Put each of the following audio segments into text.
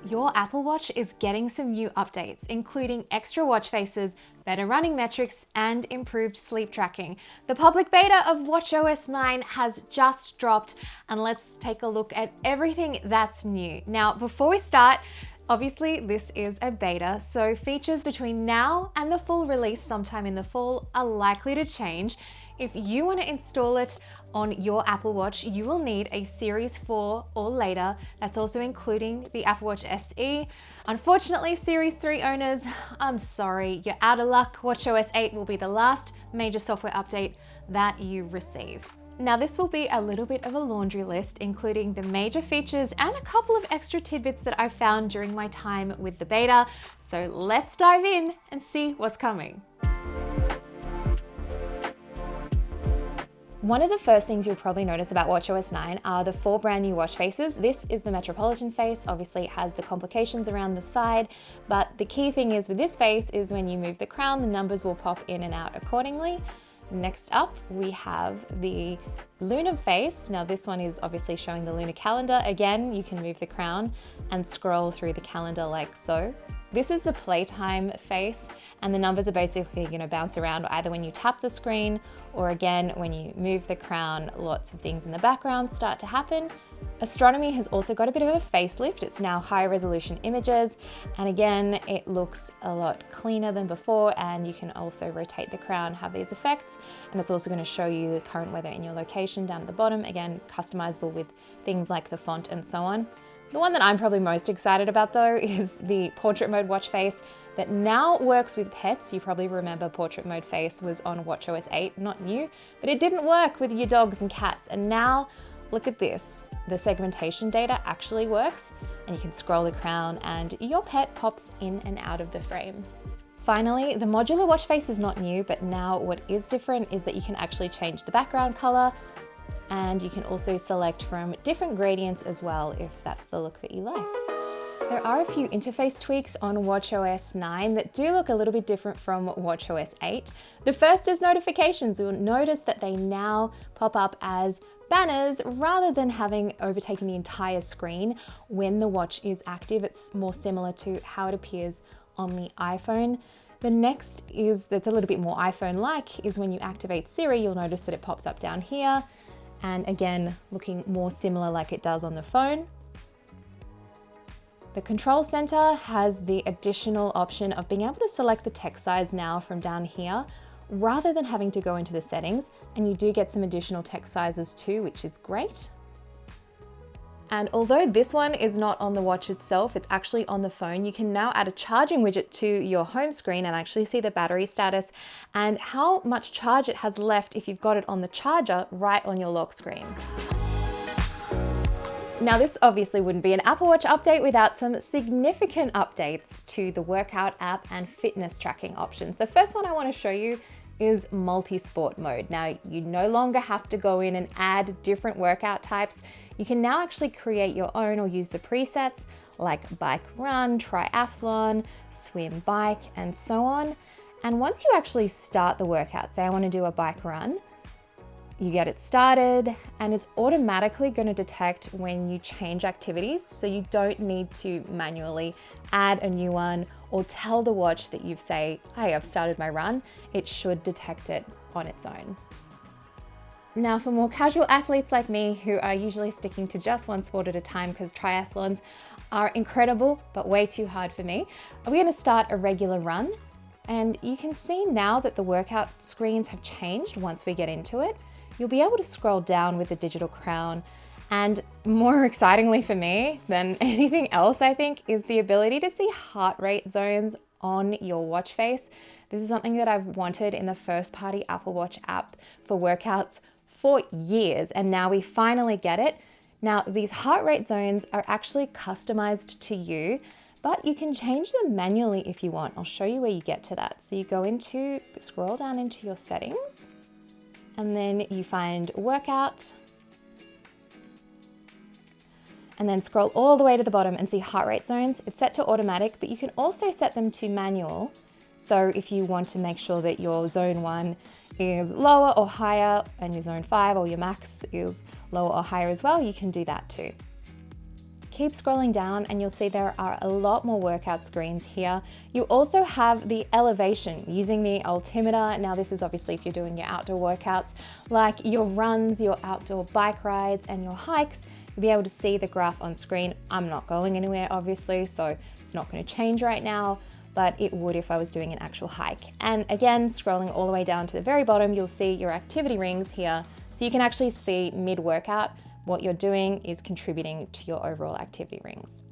Your Apple Watch is getting some new updates, including extra watch faces, better running metrics, and improved sleep tracking. The public beta of WatchOS 9 has just dropped, and let's take a look at everything that's new. Now, before we start, obviously this is a beta, so features between now and the full release sometime in the fall are likely to change. If you want to install it on your Apple Watch, you will need a Series 4 or later. That's also including the Apple Watch SE. Unfortunately, Series 3 owners, I'm sorry, you're out of luck. WatchOS 8 will be the last major software update that you receive. Now, this will be a little bit of a laundry list, including the major features and a couple of extra tidbits that I found during my time with the beta. So let's dive in and see what's coming. One of the first things you'll probably notice about WatchOS 9 are the 4 brand new watch faces. This is the Metropolitan face. Obviously it has the complications around the side, but the key thing is with this face is when you move the crown, the numbers will pop in and out accordingly. Next up, we have the lunar face. Now this one is obviously showing the lunar calendar. Again, you can move the crown and scroll through the calendar like so. This is the playtime face, and the numbers are basically going to bounce around either when you tap the screen or again when you move the crown. Lots of things in the background start to happen. Astronomy has also got a bit of a facelift. It's now high resolution images, and again it looks a lot cleaner than before, and you can also rotate the crown, have these effects, and it's also going to show you the current weather in your location down at the bottom. Again, customizable with things like the font and so on. The one that I'm probably most excited about though is the portrait mode watch face that now works with pets. You probably remember portrait mode face was on WatchOS 8, not new, but it didn't work with your dogs and cats. And now look at this. The segmentation data actually works, and you can scroll the crown and your pet pops in and out of the frame. Finally, the modular watch face is not new, but now what is different is that you can actually change the background color, and you can also select from different gradients as well if that's the look that you like. There are a few interface tweaks on WatchOS 9 that do look a little bit different from WatchOS 8. The first is notifications. You'll notice that they now pop up as banners rather than having overtaken the entire screen when the watch is active. It's more similar to how it appears on the iPhone. The next is, that's a little bit more iPhone-like, is when you activate Siri, you'll notice that it pops up down here. And again, looking more similar like it does on the phone. The control center has the additional option of being able to select the text size now from down here, rather than having to go into the settings. And you do get some additional text sizes too, which is great. And although this one is not on the watch itself, it's actually on the phone, you can now add a charging widget to your home screen and actually see the battery status and how much charge it has left if you've got it on the charger right on your lock screen. Now, this obviously wouldn't be an Apple Watch update without some significant updates to the workout app and fitness tracking options. The first one I want to show you is multi-sport mode. Now, you no longer have to go in and add different workout types. You can now actually create your own or use the presets like bike run, triathlon, swim bike, and so on. And once you actually start the workout, say I want to do a bike run, you get it started and it's automatically going to detect when you change activities. So you don't need to manually add a new one or tell the watch that you've say, hey, I've started my run. It should detect it on its own. Now, for more casual athletes like me who are usually sticking to just one sport at a time because triathlons are incredible, but way too hard for me, we're going to start a regular run. And you can see now that the workout screens have changed once we get into it. You'll be able to scroll down with the digital crown. And more excitingly for me than anything else, I think, is the ability to see heart rate zones on your watch face. This is something that I've wanted in the first party Apple Watch app for workouts for years, and now we finally get it. Now, these heart rate zones are actually customized to you, but you can change them manually if you want. I'll show you where you get to that. So you go into, scroll down into your settings, and then you find workout, and then scroll all the way to the bottom and see heart rate zones. It's set to automatic, but you can also set them to manual. So if you want to make sure that your zone 1 is lower or higher and your zone 5 or your max is lower or higher as well, you can do that too. keep scrolling down and you'll see there are a lot more workout screens here. You also have the elevation using the altimeter. Now this is obviously if you're doing your outdoor workouts, like your runs, your outdoor bike rides and your hikes, you'll be able to see the graph on screen. I'm not going anywhere obviously, so it's not going to change right now, but it would if I was doing an actual hike. And again, scrolling all the way down to the very bottom, you'll see your activity rings here. So you can actually see mid-workout what you're doing is contributing to your overall activity rings.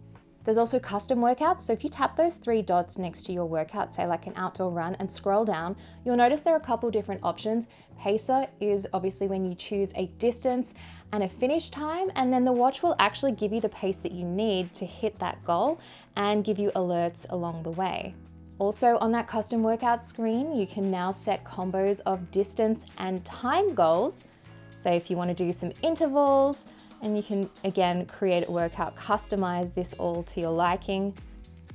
There's also custom workouts. So if you tap those 3 dots next to your workout, say like an outdoor run, and scroll down, you'll notice there are a couple different options. Pacer is obviously when you choose a distance and a finish time, and then the watch will actually give you the pace that you need to hit that goal and give you alerts along the way. Also on that custom workout screen, you can now set combos of distance and time goals. So if you want to do some intervals, and you can again create a workout, customize this all to your liking.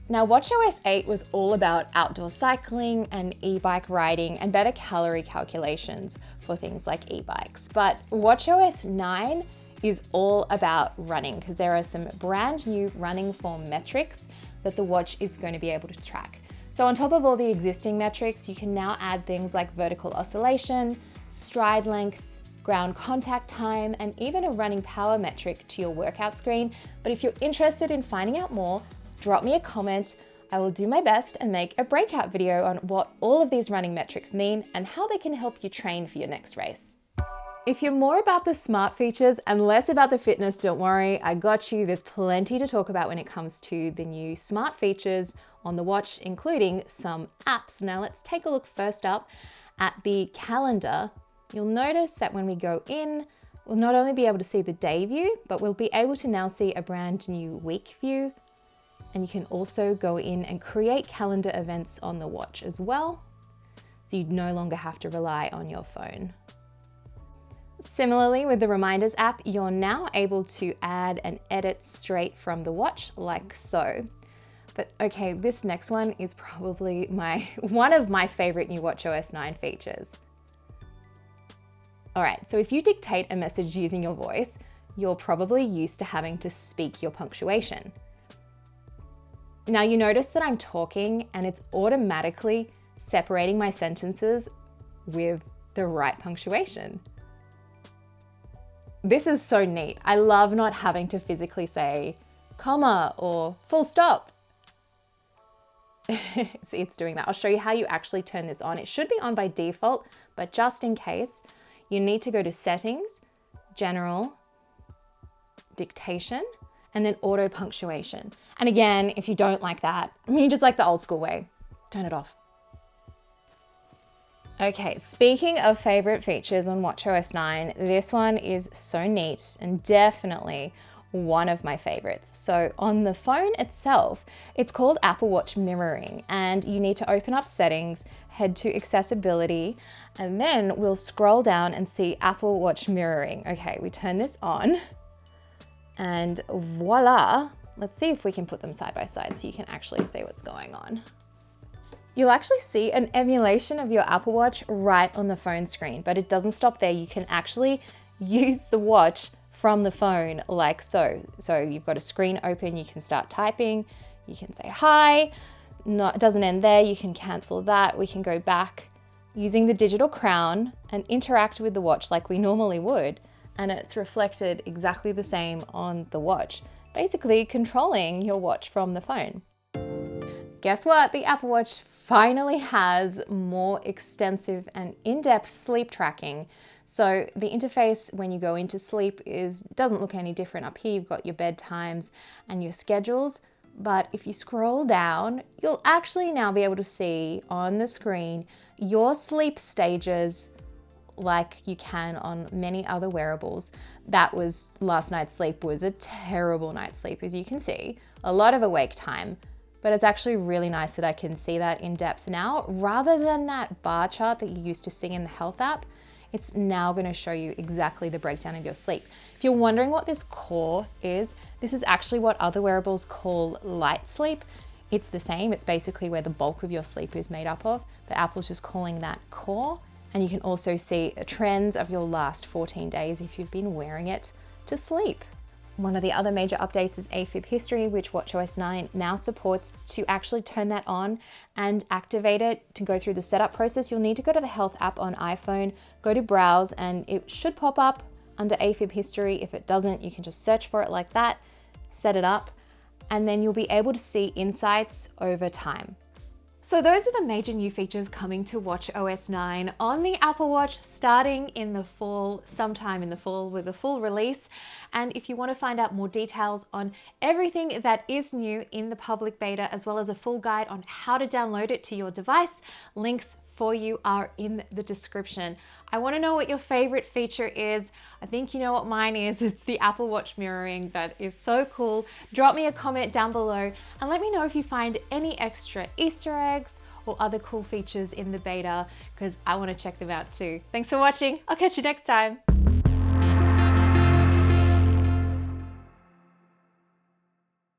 Now WatchOS 8 was all about outdoor cycling and e-bike riding and better calorie calculations for things like e-bikes. But WatchOS 9 is all about running because there are some brand new running form metrics that the watch is going to be able to track. So on top of all the existing metrics, you can now add things like vertical oscillation, stride length, ground contact time, and even a running power metric to your workout screen. But if you're interested in finding out more, drop me a comment. I will do my best and make a breakout video on what all of these running metrics mean and how they can help you train for your next race. If you're more about the smart features and less about the fitness, don't worry, I got you. There's plenty to talk about when it comes to the new smart features on the watch, including some apps. Now let's take a look first up at the calendar. You'll notice that when we go in, we'll not only be able to see the day view, but we'll be able to now see a brand new week view. And you can also go in and create calendar events on the watch as well. So you no longer have to rely on your phone. Similarly, with the Reminders app, you're now able to add and edit straight from the watch like so. But okay, this next one is probably one of my favorite new WatchOS 9 features. All right, so if you dictate a message using your voice, you're probably used to having to speak your punctuation. Now you notice that I'm talking and it's automatically separating my sentences with the right punctuation. This is so neat. I love not having to physically say comma or full stop. It's doing that. I'll show you how you actually turn this on. It should be on by default, but just in case, you need to go to Settings, General, Dictation, and then Auto Punctuation. And again, if you don't like that, you just like the old school way, turn it off. Okay, speaking of favorite features on WatchOS 9, this one is so neat and definitely one of my favorites. So on the phone itself, it's called Apple Watch mirroring, and you need to open up settings, head to accessibility, and then we'll scroll down and see Apple Watch mirroring. Okay, we turn this on and voila. Let's see if we can put them side by side so you can actually see what's going on. You'll actually see an emulation of your Apple Watch right on the phone screen, but it doesn't stop there. You can actually use the watch from the phone like so. So you've got a screen open, you can start typing, you can say hi. No, it doesn't end there, you can cancel that. We can go back using the digital crown and interact with the watch like we normally would, and it's reflected exactly the same on the watch, basically controlling your watch from the phone. Guess what? The Apple Watch finally has more extensive and in-depth sleep tracking. So the interface when you go into sleep doesn't look any different. Up here you've got your bedtimes and your schedules, but if you scroll down, you'll actually now be able to see on the screen your sleep stages like you can on many other wearables. Last night's sleep was a terrible night's sleep, as you can see, a lot of awake time. But it's actually really nice that I can see that in depth now, rather than that bar chart that you used to see in the health app. It's now going to show you exactly the breakdown of your sleep. If you're wondering what this core is, this is actually what other wearables call light sleep. It's the same. It's basically where the bulk of your sleep is made up of, but Apple's just calling that core. And you can also see trends of your last 14 days if you've been wearing it to sleep. One of the other major updates is AFib history, which WatchOS 9 now supports. To actually turn that on and activate it, to go through the setup process, you'll need to go to the Health app on iPhone, go to Browse, and it should pop up under AFib history. If it doesn't, you can just search for it like that, set it up, and then you'll be able to see insights over time. So those are the major new features coming to WatchOS 9 on the Apple Watch starting in the fall, sometime in the fall with a full release. And if you want to find out more details on everything that is new in the public beta, as well as a full guide on how to download it to your device, links for you are in the description. I want to know what your favorite feature is. I think you know what mine is. It's the Apple Watch mirroring. That is so cool. Drop me a comment down below and let me know if you find any extra Easter eggs or other cool features in the beta, because I want to check them out too. Thanks for watching. I'll catch you next time.